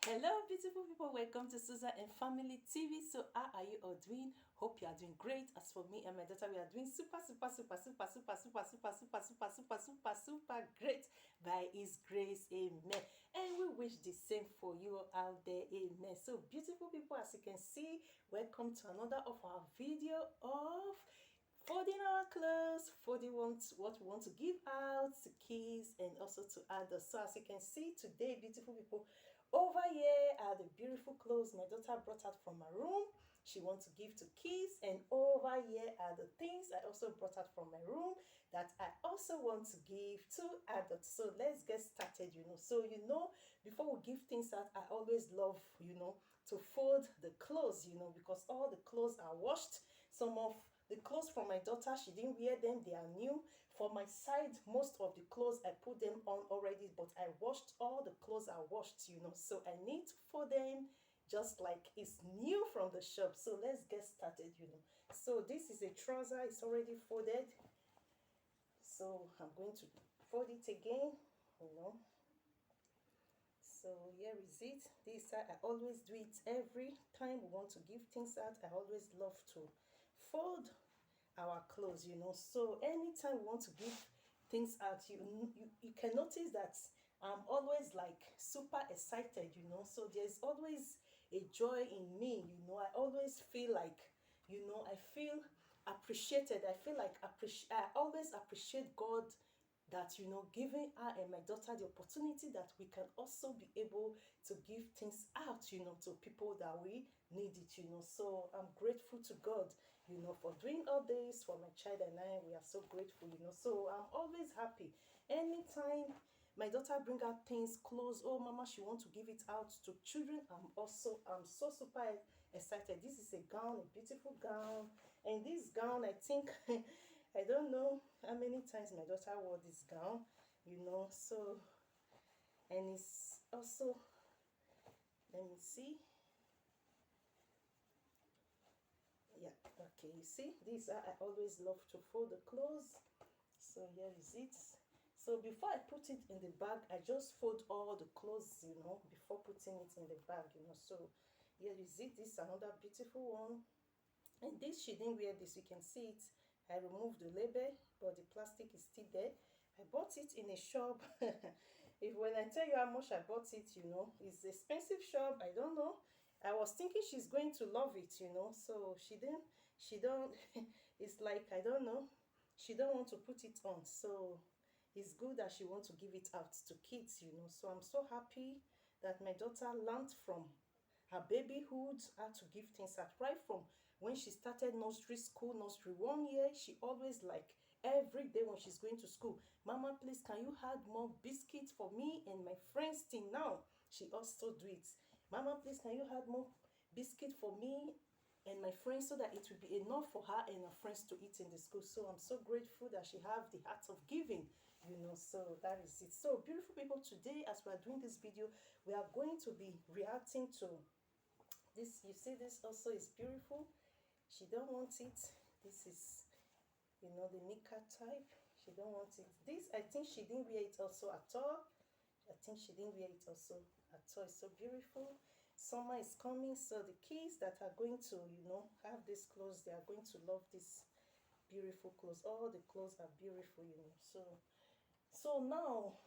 Hello, beautiful people. Welcome to Susan and Family TV. So, how are you all doing? Hope you are doing great. As for me and my daughter, we are doing super great by His grace. Amen. And we wish the same for you out there. Amen. So, beautiful people, as you can see, welcome to another of our video of folding our clothes, folding what we want to give out to kids and also to others. So as you can see today, beautiful people, over here are the beautiful clothes my daughter brought out from my room. She wants to give to kids, and over here are the things I also brought out from my room that I also want to give to adults. So let's get started. So before we give things out, I always love to fold the clothes, because all the clothes are washed. Some of the clothes from my daughter, she didn't wear them, they are new. For my side, most of the clothes I put them on already, but I washed all the clothes are washed, so I need to fold them just like it's new from the shop. So let's get started. So this is a trouser, it's already folded. So I'm going to fold it again. So here is it. This I always do it every time we want to give things out. I always love to fold our clothes. So anytime we want to give things out, you can notice that I'm always like super excited. So there's always a joy in me. I always feel like, I feel appreciated. I feel like I always appreciate God that giving her and my daughter the opportunity that we can also be able to give things out to people that we need it. So I'm grateful to God for doing all this for my child and I. We are so grateful. So I'm always happy anytime my daughter bring out things, clothes. Oh mama, she want to give it out to children. I'm so super excited. This is a gown, a beautiful gown, and this gown, I think I don't know how many times my daughter wore this gown. So, and it's also, let me see. Yeah, okay, you see, these are, I always love to fold the clothes. So here is it. So before I put it in the bag, I just fold all the clothes, before putting it in the bag. So here is it. This is another beautiful one. And this, she didn't wear this, you can see it. I removed the label, but the plastic is still there. I bought it in a shop. If when I tell you how much I bought it, it's expensive shop. I don't know. I was thinking she's going to love it. So she don't, it's like, I don't know. She don't want to put it on. So it's good that she wants to give it out to kids. So I'm so happy that my daughter learned from her babyhood, how to give things out. Right from when she started nursery school, nursery 1 year, she always like every day when she's going to school, mama, please can you add more biscuits for me and my friends? Till now she also do it. Mama, please can you add more biscuit for me and my friends, so that it will be enough for her and her friends to eat in the school. So I'm so grateful that she have the heart of giving. So that is it. So beautiful people, today as we are doing this video, we are going to be reacting to this. You see, this also is beautiful. She don't want it. This is, the knicker type. She don't want it. This, I think she didn't wear it also at all. I think she didn't wear it also at all. It's so beautiful. Summer is coming, so the kids that are going to, have this clothes, they are going to love this beautiful clothes. All the clothes are beautiful. So now,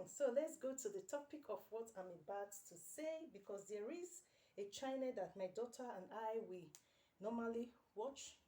so let's go to the topic of what I'm about to say, because there is a channel that my daughter and we normally watch.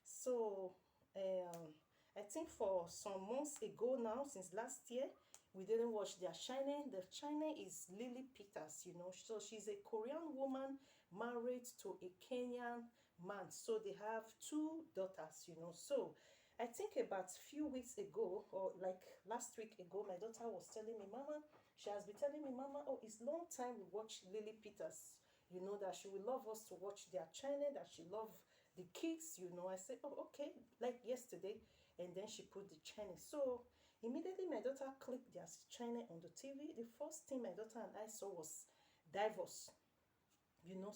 So I think for some months ago now, since last year, we didn't watch their channel. The channel is Lily Petals. So she's a Korean woman married to a Kenyan man. So they have two daughters. So I think about a few weeks ago, or like last week ago, my daughter was telling me, Mama, she has been telling me, Mama, oh, it's long time we watch Lily Peters. That she will love us to watch their channel, that she love the kids. I said, oh, okay, like yesterday. And then she put the channel. So immediately my daughter clicked their channel on the TV. The first thing my daughter and I saw was divorce.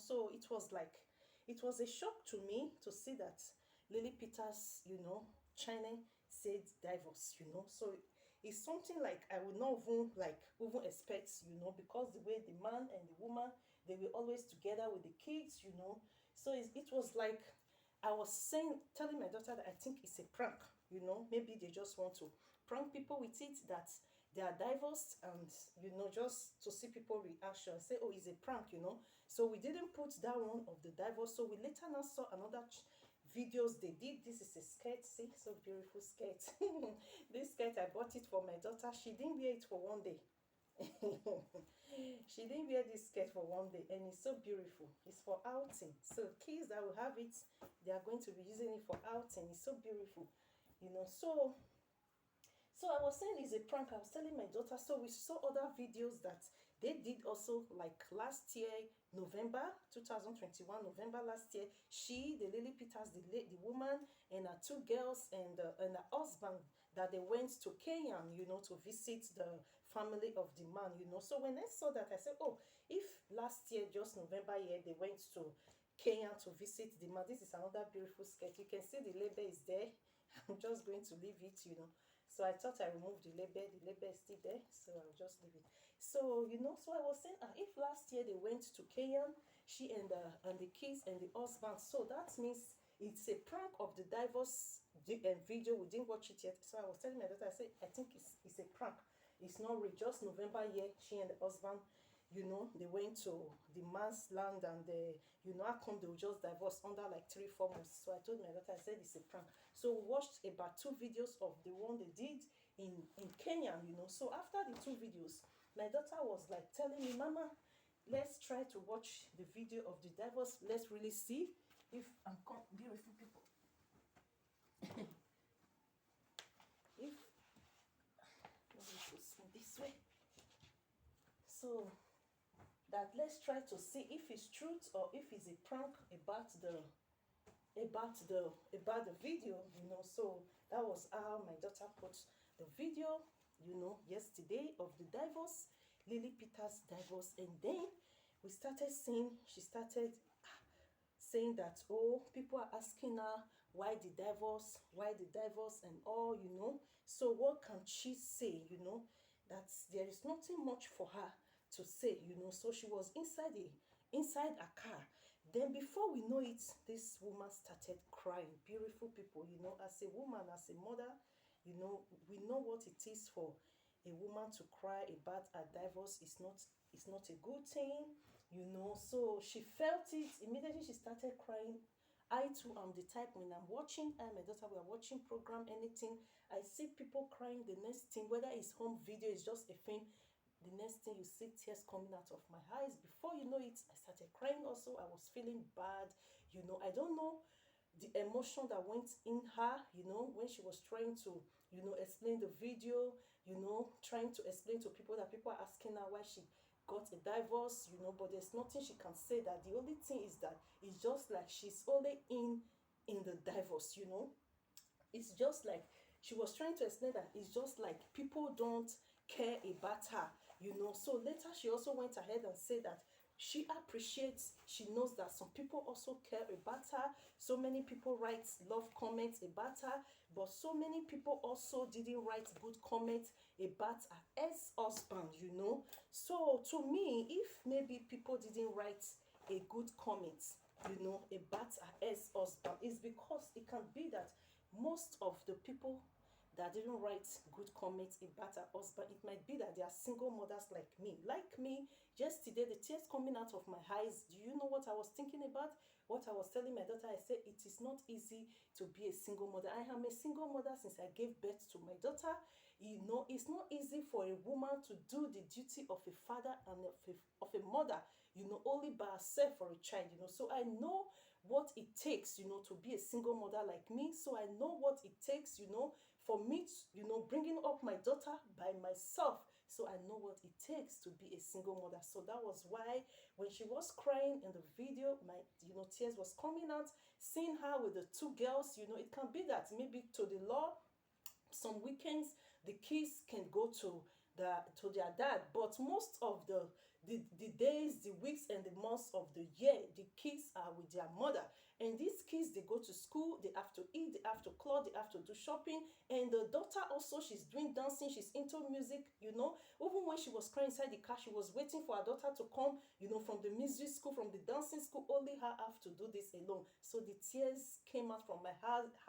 So it was a shock to me to see that Lily Peters, channel said divorce. So it's something like I would not even expect, because the way the man and the woman, they were always together with the kids, So it was like I was telling my daughter that I think it's a prank, maybe they just want to prank people with it, that they are divorced, and just to see people reaction, say, oh, it's a prank. So we didn't put that one of the divorce. So we later now saw another videos they did. This is a skirt, see, so beautiful skirt. This skirt, I bought it for my daughter. She didn't wear it for one day. She didn't wear this skirt for one day, and it's so beautiful. It's for outing. So kids that will have it, they are going to be using it for outing. It's so beautiful, so I was saying it's a prank. I was telling my daughter. So we saw other videos that they did also, like last year, November 2021, November last year. The Lily Petals, the woman, and her two girls, and her husband, that they went to Kenya, to visit the family of the man, So when I saw that, I said, oh, if last year, just November year, they went to Kenya to visit the man. This is another beautiful skirt. You can see the label is there. I'm just going to leave it, So I thought I removed the label. The label is still there, so I'll just leave it. So, so I was saying, if last year they went to Kenya, she and the kids and the husband, so that means it's a prank of the divorce video. We didn't watch it yet. So I was telling my daughter, I said, I think it's a prank. It's not real. Just November year, she and the husband, they went to the man's land, and how come they will just divorce under like 3-4 months. So I told my daughter, I said it's a prank. So we watched about 2 videos of the one they did in Kenya, So after the 2 videos, my daughter was like telling me, Mama, let's try to watch the video of the divorce. Let's really see if beautiful people. If let me put this way. So that let's try to see if it's truth or if it's a prank about the video, So that was how my daughter put the video, yesterday, of the divorce, Lily Peters divorce. And then she started saying that, oh, people are asking her why the divorce, and all, So what can she say, that there is nothing much for her to say, So she was inside a car. Then before we know it, this woman started crying. Beautiful people, as a woman, as a mother, we know what it is for a woman to cry about a divorce. It's not a good thing, So she felt it. Immediately she started crying. I too am the type, when I'm watching, I and my daughter, we are watching program, anything, I see people crying, the next thing, whether it's home video, it's just a film, the next thing you see tears coming out of my eyes. Before you know it, I started crying also. I was feeling bad, I don't know the emotion that went in her, when she was trying to, explain the video, trying to explain to people, that people are asking her why she got a divorce, but there's nothing she can say. That the only thing is that it's just like she's only in the divorce, It's just like she was trying to explain that it's just like people don't care about her, So later she also went ahead and said that she appreciates, she knows that some people also care about her. So many people write love comments about her, but so many people also didn't write good comments about her ex-husband, So to me, if maybe people didn't write a good comment, about her ex-husband, it's because it can be that most of the people that didn't write good comments about her husband, it might be that they are single mothers like me. Like me, yesterday, the tears coming out of my eyes. Do you know what I was thinking about? What I was telling my daughter, I said, it is not easy to be a single mother. I am a single mother since I gave birth to my daughter. It's not easy for a woman to do the duty of a father and of a mother, only by herself for a child, So I know what it takes, to be a single mother like me. So I know what it takes, for me, bringing up my daughter by myself. So I know what it takes to be a single mother. So that was why when she was crying in the video, my, tears was coming out. Seeing her with the 2 girls, it can be that maybe to the law, some weekends the kids can go to their dad, but most of the days, the weeks, and the months of the year, the kids are with their mother. And these kids, they go to school, they have to eat, they have to clothe, they have to do shopping. And the daughter also, she's doing dancing, she's into music, you know. Even when she was crying inside the car, she was waiting for her daughter to come, you know, from the music school, from the dancing school. Only her have to do this alone. So the tears came out from my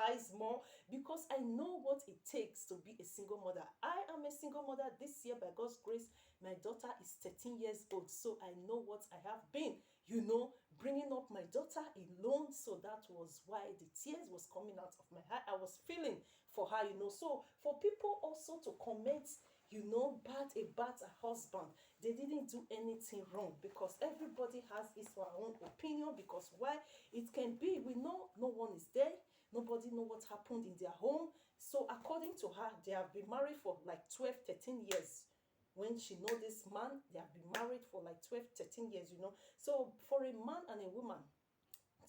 eyes more, because I know what it takes to be a single mother. I am a single mother this year by God's grace. My daughter is 13 years old, so I know what I have been, you know, bringing up my daughter alone. So that was why the tears was coming out of my eye. I was feeling for her, you know. So for people also to comment, you know, bad about a husband, they didn't do anything wrong, because everybody has his or her own opinion. Because why? It can be, we know no one is there, nobody know what happened in their home. So according to her, they have been married for like 12, 13 years. When she know this man, they have been married for like 12, 13 years, you know. So for a man and a woman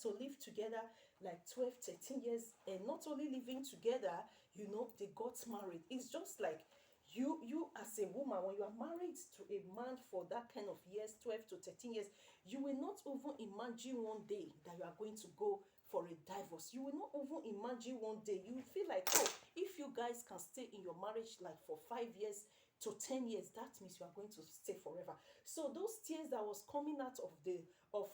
to live together like 12, 13 years, and not only living together, you know, they got married. It's just like you as a woman, when you are married to a man for that kind of years, 12 to 13 years, you will not even imagine one day that you are going to go for a divorce. You will not even imagine one day. You will feel like, oh, if you guys can stay in your marriage like for 5 years to 10 years, that means you are going to stay forever. So those tears that was coming out of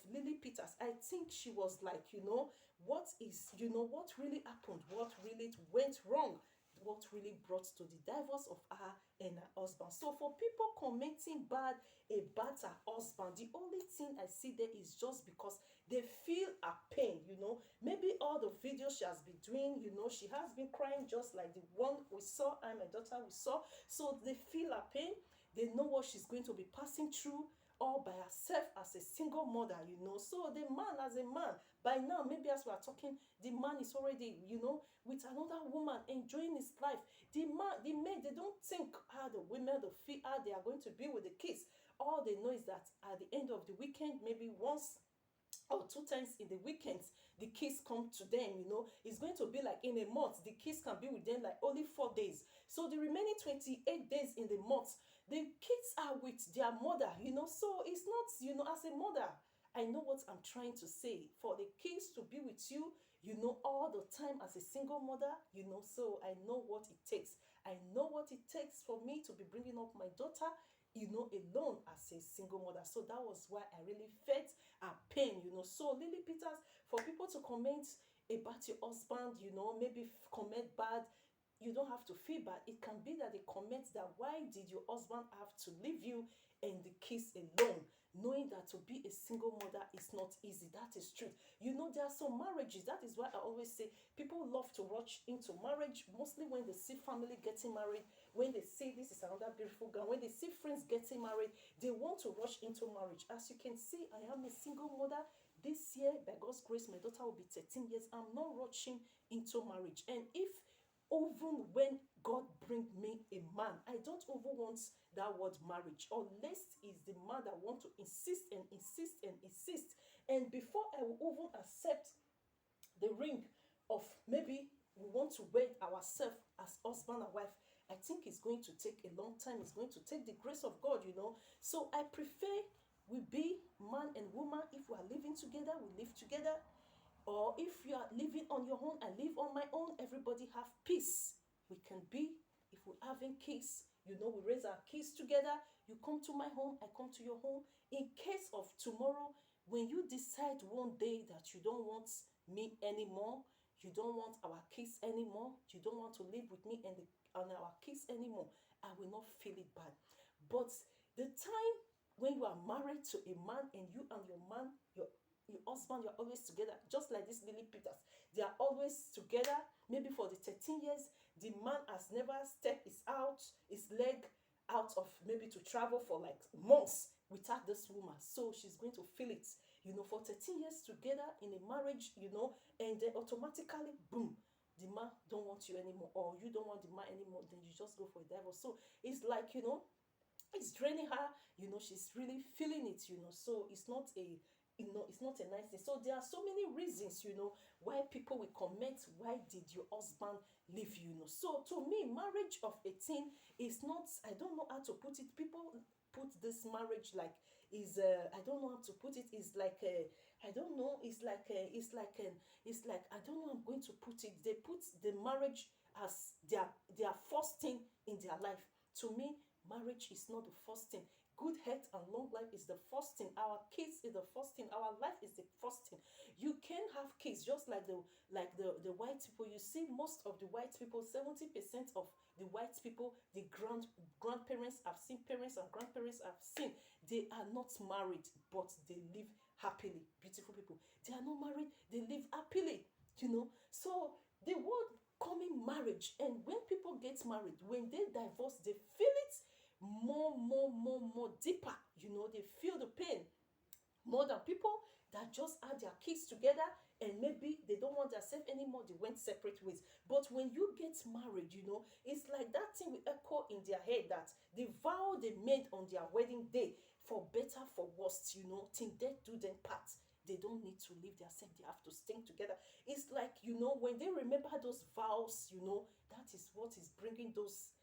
Lily Peters, I think she was like, you know, what is, you know, what really happened, what really went wrong, what really brought to the divorce of her and her husband. So for people commenting bad about her husband, the only thing I see there is just because they feel her pain, you know. Maybe all the videos she has been doing, you know, she has been crying just like the one we saw, and my daughter we saw. So they feel her pain. They know what she's going to be passing through all by herself as a single mother, you know. So the man, as a man, by now, maybe as we are talking, the man is already, you know, with another woman, enjoying his life. The man, the men, they don't think how the women, the feel how they are going to be with the kids. All they know is that at the end of the weekend, maybe once or two times in the weekends, the kids come to them, you know. It's going to be like in a month, the kids can be with them like only 4 days. So the remaining 28 days in the month, the kids are with their mother, you know. So it's not, you know, as a mother, I know what I'm trying to say. For the kids to be with you, you know, all the time as a single mother, you know. So I know what it takes. I know what it takes for me to be bringing up my daughter, you know, alone as a single mother. So that was why I really felt her pain, you know. So Lily Peters, for people to comment about your husband, you know, maybe comment bad, you don't have to feel bad. It can be that they comment that why did your husband have to leave you and the kids alone, knowing that to be a single mother is not easy. That is true. You know, there are some marriages. That is why I always say people love to rush into marriage, mostly when they see family getting married, when they see this is another beautiful girl, when they see friends getting married, they want to rush into marriage. As you can see, I am a single mother. This year, by God's grace, my daughter will be 13 years. I'm not rushing into marriage. And if even when God bring me a man, I don't even want that word marriage, unless it's the man that want to insist and insist and insist. And before I will even accept the ring of maybe we want to wed ourselves as husband and wife, I think it's going to take a long time. It's going to take the grace of God, you know. So I prefer we be man and woman. If we are living together, we live together. Or if you are living on your own, I live on my own, everybody have peace. We can be, if we're having kids, you know, we raise our kids together. You come to my home, I come to your home. In case of tomorrow, when you decide one day that you don't want me anymore, you don't want our kids anymore, you don't want to live with me and our kids anymore, I will not feel it bad. But the time when you are married to a man and you and your man, your husband, you're always together, just like this Lily Peters. They are always together, maybe for the 13 years. The man has never stepped his leg out of maybe to travel for like months without this woman. So she's going to feel it, you know, for 13 years together in a marriage, you know, and then automatically, boom, the man don't want you anymore, or you don't want the man anymore, then you just go for a divorce. So it's like, you know, it's draining her, you know, she's really feeling it, you know. So it's not a, you know, it's not a nice thing. So there are so many reasons, you know, why people will comment, why did your husband leave you, you know. So to me, marriage of 18 is not, I don't know how to put it. People put this marriage like is I don't know how to put it. It's like I don't know. It's like I don't know. I'm going to put it. They put the marriage as their first thing in their life. To me, marriage is not the first thing. Good health and long life is the first thing. Our kids is the first thing. Our life is the first thing. You can have kids just like the white people. You see, most of the white people, 70% of the white people, the grandparents I've seen, parents and grandparents I've seen, they are not married, but they live happily. Beautiful people. They are not married, they live happily. So the word coming marriage, and when people get married, when they divorce, they feel it more deeper. They feel the pain more than people that just had their kids together and maybe they don't want themselves anymore, they went separate ways. But when you get married, it's like that thing will echo in their head, that the vow they made on their wedding day, for better for worse, till death do them part. They don't need to leave their self, they have to stay together. It's like, when they remember those vows, that is what is bringing those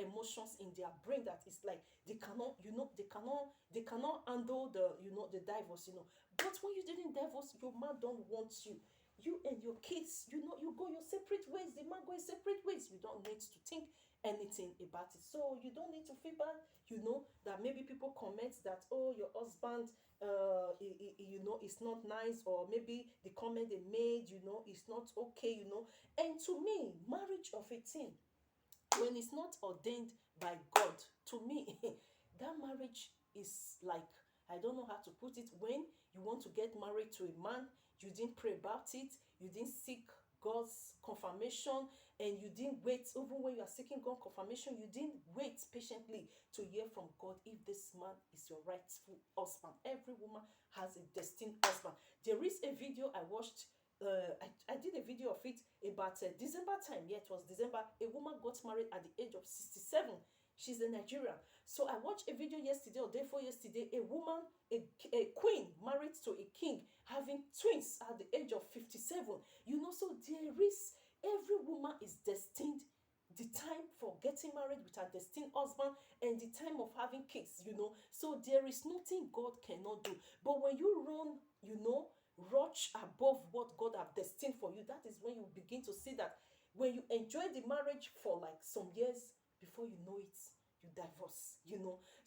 emotions in their brain, that is like they cannot, they cannot handle the divorce. But when you didn't divorce, your man don't want you and your kids, you go your separate ways, the man goes separate ways. You don't need to think anything about it. So you don't need to feel bad, that maybe people comment that, oh, your husband, it's not nice, or maybe the comment they made, is not okay. And to me, marriage of 18, when it's not ordained by God, to me, that marriage is like, I don't know how to put it. When you want to get married to a man, you didn't pray about it, you didn't seek God's confirmation, and you didn't wait. Even when you are seeking God's confirmation, you didn't wait patiently to hear from God if this man is your rightful husband. Every woman has a destined husband. There is a video I watched. I did a video of it about December time. Yeah, it was December. A woman got married at the age of 67. She's a Nigerian. So I watched a video yesterday or day before yesterday. A woman, a queen married to a king, having twins at the age of 57. So there is, every woman is destined, the time for getting married with her destined husband and the time of having kids. So there is nothing God cannot do. But when you run, rush above what God have destined for you, that is when you begin to see that when you enjoy the marriage for like some years, before you know it, you divorce.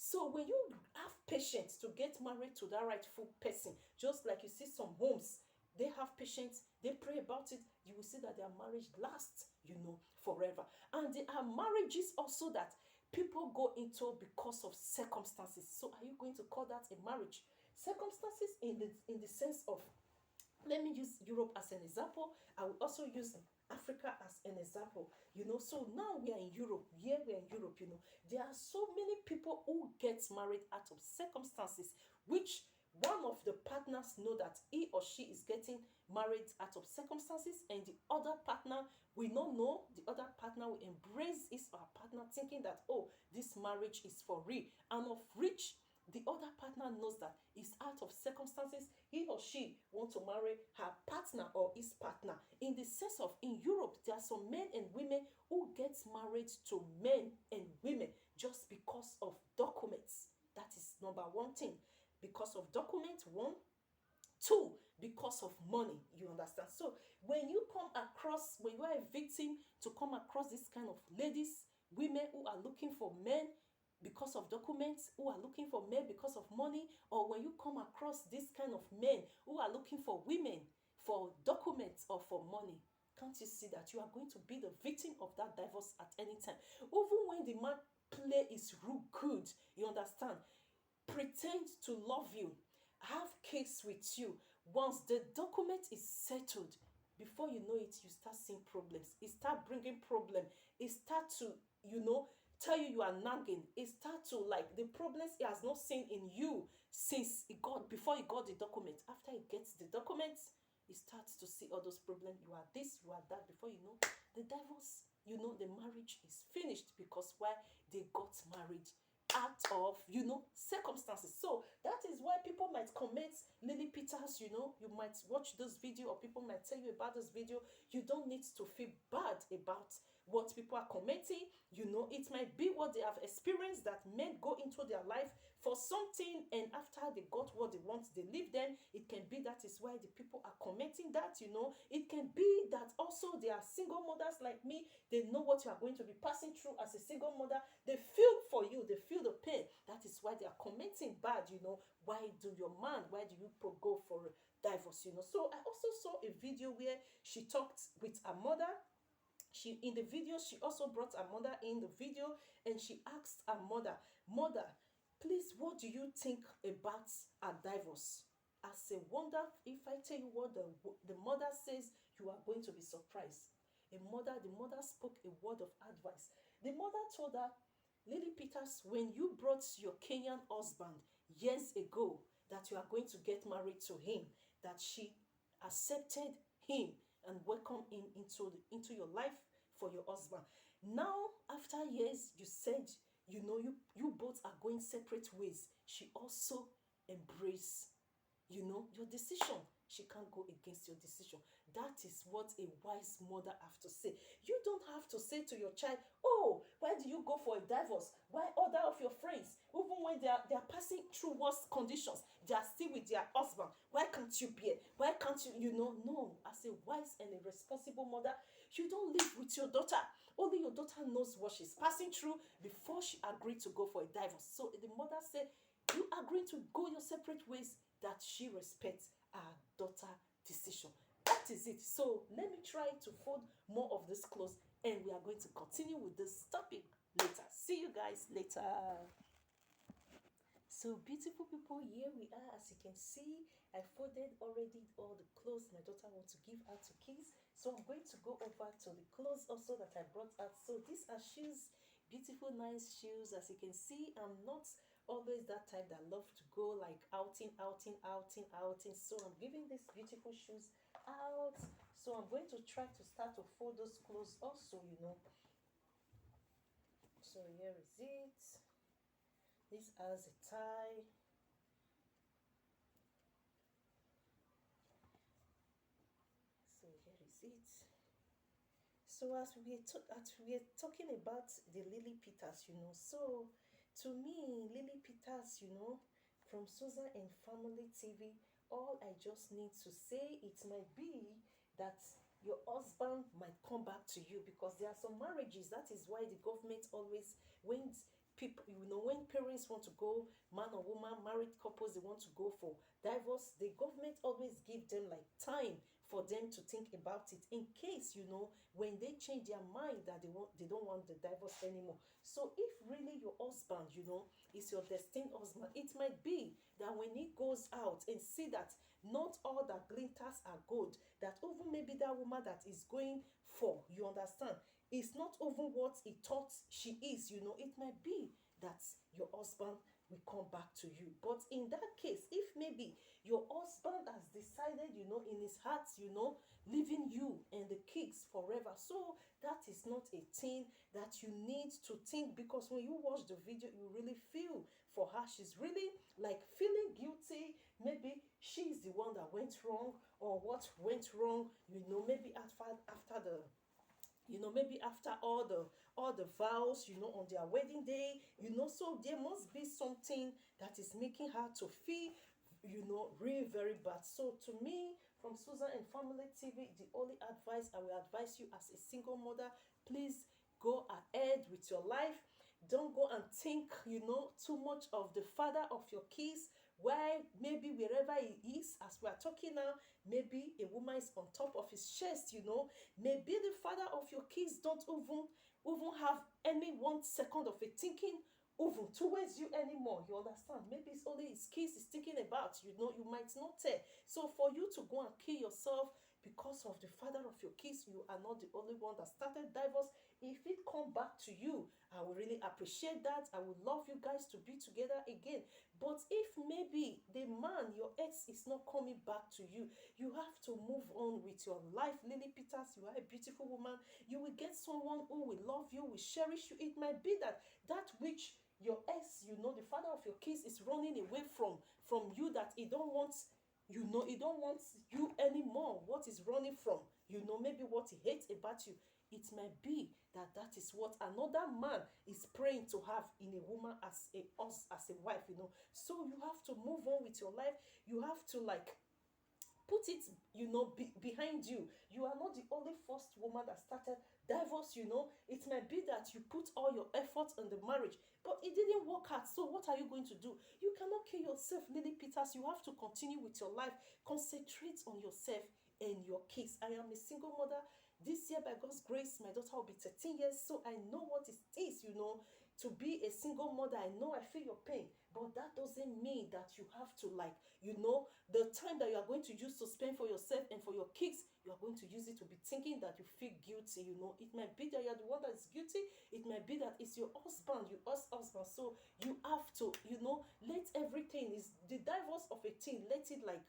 So when you have patience to get married to that rightful person, just like you see some homes, they have patience, they pray about it, you will see that their marriage lasts, forever. And there are marriages also that people go into because of circumstances. So are you going to call that a marriage? Circumstances in the sense of, let me use Europe as an example. I will also use Africa as an example. So now we are in Europe. Here we are in Europe. There are so many people who get married out of circumstances, which one of the partners know that he or she is getting married out of circumstances, and the other partner will not know. The other partner will embrace his or her partner, thinking that, oh, this marriage is for real, and of which the other partner knows that it's out of circumstances. He or she wants to marry her partner or his partner. In the sense of, in Europe, there are some men and women who get married to men and women just because of documents. That is number one thing. Because of documents, one. Two, because of money. You understand? So when you are a victim to come across this kind of ladies, women who are looking for men because of documents, who are looking for men because of money, or when you come across this kind of men who are looking for women for documents or for money, can't you see that you are going to be the victim of that divorce at any time? Even when the man play is real good, you understand, pretend to love you, have kids with you, once the document is settled, before you know it, you start seeing problems. It start bringing problem. It start to, tell you are nagging. It start to, like, the problems he has not seen in you since before he got the document. After he gets the documents, he starts to see all those problems. You are this, you are that. Before you know, the divorce, the marriage is finished, because why? They got married out of, circumstances. So that is why people might comment, Lily Petals, you might watch this video, or people might tell you about this video. You don't need to feel bad about what people are commenting, it might be what they have experienced that men go into their life for something, and after they got what they want, they leave them. It can be that is why the people are commenting that. It can be that also they are single mothers like me. They know what you are going to be passing through as a single mother. They feel for you, they feel the pain. That is why they are commenting bad. Why do your man, why do you go for a divorce? So I also saw a video where she talked with her mother. In the video, she also brought her mother in the video, and she asked her mother, please, what do you think about a divorce? As a wonder, if I tell you what the mother says, you are going to be surprised. The mother spoke a word of advice. The mother told her, Lily Peters, when you brought your Kenyan husband years ago that you are going to get married to him, that she accepted him and welcomed him into your life for your husband. Now, after years, you said, you both are going separate ways. She also embraced your decision. She can't go against your decision. That is what a wise mother have to say. You don't have to say to your child, oh, why do you go for a divorce? Why other of your friends, even when they are passing through worse conditions, they are still with their husband? Why can't you bear? Why can't you? No. As a wise and a responsible mother, you don't live with your daughter. Only your daughter knows what she's passing through before she agreed to go for a divorce. So the mother said, you agree to go your separate ways, that she respects her daughter decision. That is it. So let me try to fold more of this clothes, and we are going to continue with this topic later. See you guys later. So beautiful people, here we are. As you can see, I folded already all the clothes my daughter wants to give out to kids. So I'm going to go over to the clothes also that I brought out. So these are shoes, beautiful nice shoes. As you can see, I'm not always that type that love to go like outing. So I'm giving these beautiful shoes out. So I'm going to try to start to fold those clothes also. So here is it. This has a tie. So here is it. So as we are talking about the Lily Peters. So to me, Lily Peters, from Susan and Family TV, all I just need to say, it might be that your husband might come back to you, because there are some marriages. That is why the government always, when people, when parents want to go, man or woman, married couples, they want to go for divorce, the government always give them like time for them to think about it, in case, when they change their mind that they don't want the divorce anymore. So if really your husband, is your destined husband, it might be that when he goes out and see that not all that glitters are gold, that even maybe that woman that is going for, you understand, is not even what he thought she is. It might be that your husband will come back to you. But in that case, if maybe your husband has decided, in his heart, leaving you and the kids forever, so that is not a thing that you need to think, because when you watch the video, you really feel for her. She's really like feeling guilty. Maybe she's the one that went wrong, or what went wrong, maybe after the maybe after all the vows, on their wedding day, so there must be something that is making her to feel, really very bad. So to me, from Susan and Family TV, the only advice I will advise you as a single mother, please go ahead with your life. Don't go and think, too much of the father of your kids. Why, maybe wherever he is, as we are talking now, maybe a woman is on top of his chest. Maybe the father of your kids don't even have any 1 second of a thinking even towards you anymore. You understand? Maybe it's only his kids he's thinking about. You might not tell. So for you to go and kill yourself because of the father of your kids, you are not the only one that started divorce. If it come back to you, I will really appreciate that. I would love you guys to be together again. But if maybe the man, your ex, is not coming back to you, you have to move on with your life. Lily Peters, you are a beautiful woman. You will get someone who will love you, will cherish you. It might be that which your ex, the father of your kids, is running away from you, that he don't want, he don't want you anymore. What is running from, maybe what he hates about you. It might be that that is what another man is praying to have in a woman as a us as a wife, you know. So you have to move on with your life. You have to like put it, behind you. You are not the only first woman that started divorce, you know. It might be that you put all your effort in the marriage, but it didn't work out. So what are you going to do? You cannot kill yourself, Lily Peters. You have to continue with your life. Concentrate on yourself and your kids. I am a single mother. This year, by God's grace, my daughter will be 13 years, so I know what it is, you know, to be a single mother. I know, I feel your pain, but that doesn't mean that you have to, like, the time that you are going to use to spend for yourself and for your kids, you are going to use it to be thinking that you feel guilty, you know. It might be that you're the one that is guilty. It might be that it's your husband, husband. So you have to, let everything, is the divorce of a teen, let it, like,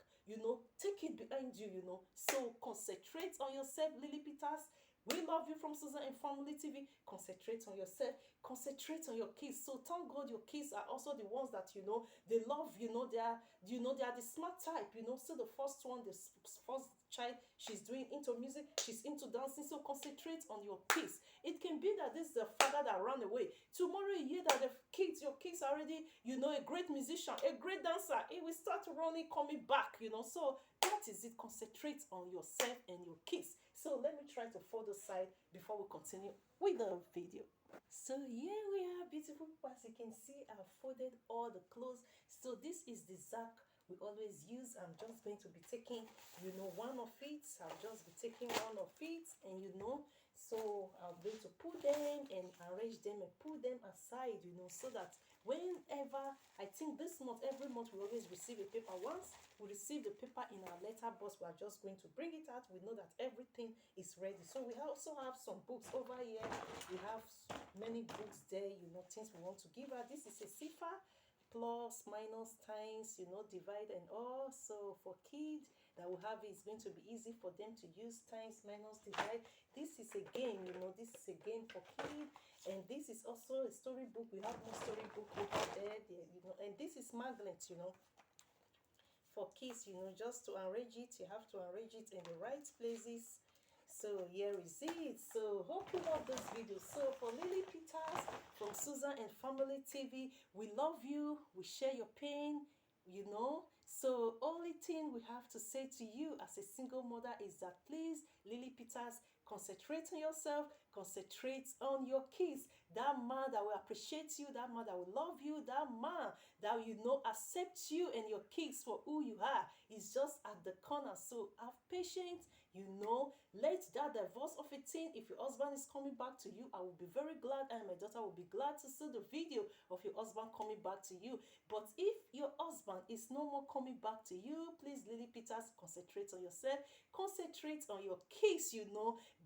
take it behind you, you know. So concentrate on yourself, Lily Peters. We love you from Susan and Family TV. Concentrate on yourself. Concentrate on your kids. So thank God your kids are also the ones that, they love, they are the smart type, So the first one, the first child, she's doing into music, she's into dancing. So concentrate on your kids. It can be that this is the father that ran away. Tomorrow you hear that your kids are already, a great musician, a great dancer. It will start running, coming back, So that is it. Concentrate on yourself and your kids. So let me try to fold the side before we continue with the video. So here we are, beautiful people. As you can see, I've folded all the clothes. So this is the sack we always use. I'm just going to be taking, one of it. I'll just be taking one of it, and so I'm going to put them and arrange them and put them aside, so that whenever, I think this month, every month we always receive a paper. Once we receive the paper in our letter box, we are just going to bring it out. We know that everything is ready. So we also have some books over here. We have many books there, things we want to give her. This is a cipher, plus, minus, times, divide and all. So for kids that will have it, it's going to be easy for them to use times, minus, divide. This is a game, this is a game for kids. And this is also a storybook. We have more storybook over there, and this is magnet, for kids, just to arrange it, you have to arrange it in the right places. So here is it. So hope you love this video. So for Lily Peters from Susan and Family TV, we love you. We share your pain, So only thing we have to say to you as a single mother is that please, Lily Peters, concentrate on yourself, concentrate on your kids. That man that will appreciate you, that man that will love you, that man that accept you and your kids for who you are is just at the corner. So have patience, let that divorce of a teen. If your husband is coming back to you, I will be very glad, and my daughter will be glad to see the video of your husband coming back to you. But if your husband is no more coming back to you, please, Lily Peters, concentrate on yourself, concentrate on your kids,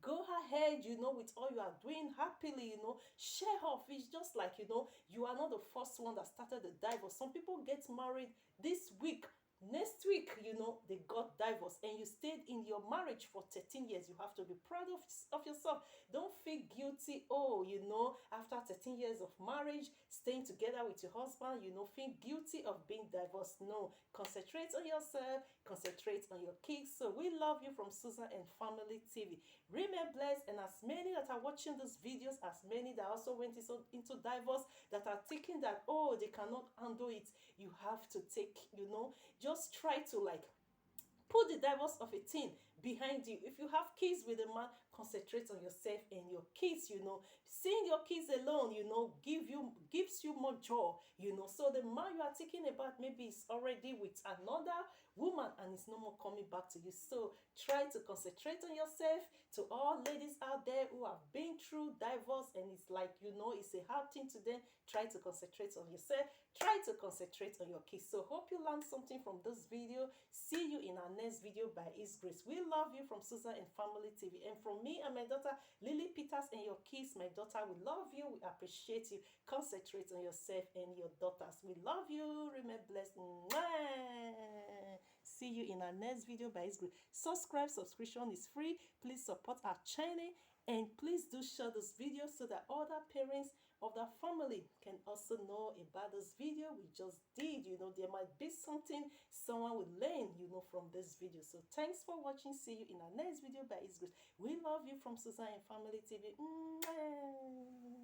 go ahead, with all you are doing happily, share off. It's just like, you are not the first one that started the divorce. Some people get married this week. Next week, they got divorced, and you stayed in your marriage for 13 years. You have to be proud of yourself. Don't feel guilty. Oh, after 13 years of marriage, staying together with your husband, feel guilty of being divorced. No, concentrate on yourself, concentrate on your kids. So we love you from Susan and Family TV. Remain blessed, and as many that are watching these videos, as many that also went into divorce, that are thinking that, oh, they cannot handle it, you have to take, just try to, like, put the divorce of a teen behind you. If you have kids with a man, concentrate on yourself and your kids. Seeing your kids alone, gives you more joy. So the man you are thinking about maybe is already with another woman and is no more coming back to you. So try to concentrate on yourself. To all ladies out there who have been through divorce and it's like, it's a hard thing to them, try to concentrate on yourself. Try to concentrate on your kids. So hope you learned something from this video. See you in our next video by His grace. We love you from Susan and Family TV. And from me and my daughter, Lily Peters, and your kids, my daughter, we love you. We appreciate you. Concentrate on yourself and your daughters. We love you. Remain blessed. Mwah. See see you in our next video by His grace. Subscribe. Subscription is free. Please support our channel. And please do share this video so that other parents of the family can also know about this video we just did. You know, there might be something someone will learn, you know, from this video. So thanks for watching. See you in our next video by His grace. We love you from Susan and Family TV. Mwah.